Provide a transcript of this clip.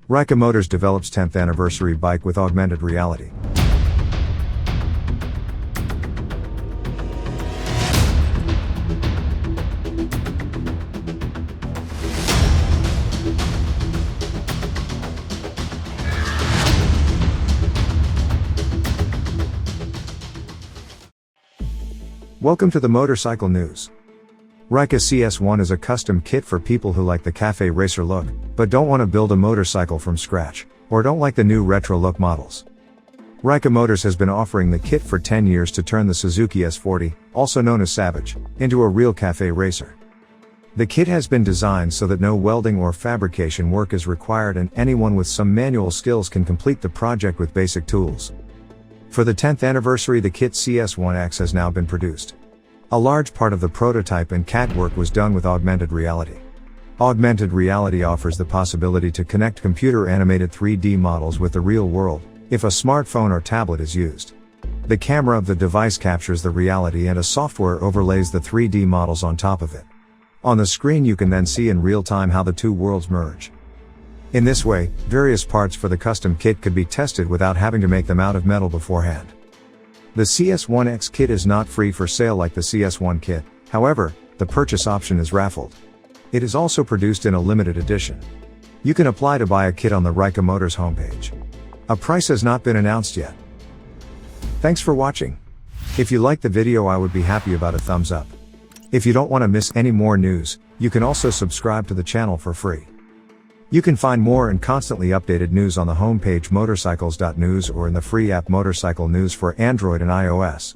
Ryca Motors develops 10th anniversary bike with augmented reality. Welcome to the Motorcycle News. Ryca CS-1 is a custom kit for people who like the cafe racer look, but don't want to build a motorcycle from scratch, or don't like the new retro look models. Ryca Motors has been offering the kit for 10 years to turn the Suzuki S40, also known as Savage, into a real cafe racer. The kit has been designed so that no welding or fabrication work is required and anyone with some manual skills can complete the project with basic tools. For the 10th anniversary, the kit CS-1X has now been produced. A large part of the prototype and CAD work was done with augmented reality. Augmented reality offers the possibility to connect computer-animated 3D models with the real world, if a smartphone or tablet is used. The camera of the device captures the reality and a software overlays the 3D models on top of it. On the screen you can then see in real time how the two worlds merge. In this way, various parts for the custom kit could be tested without having to make them out of metal beforehand. The CS-1X kit is not free for sale like the CS-1 kit, however, the purchase option is raffled. It is also produced in a limited edition. You can apply to buy a kit on the Ryca Motors homepage. A price has not been announced yet. Thanks for watching. If you liked the video, I would be happy about a thumbs up. If you don't want to miss any more news, you can also subscribe to the channel for free. You can find more and constantly updated news on the homepage MOTORCYCLES.NEWS or in the free app Motorcycle News for Android and iOS.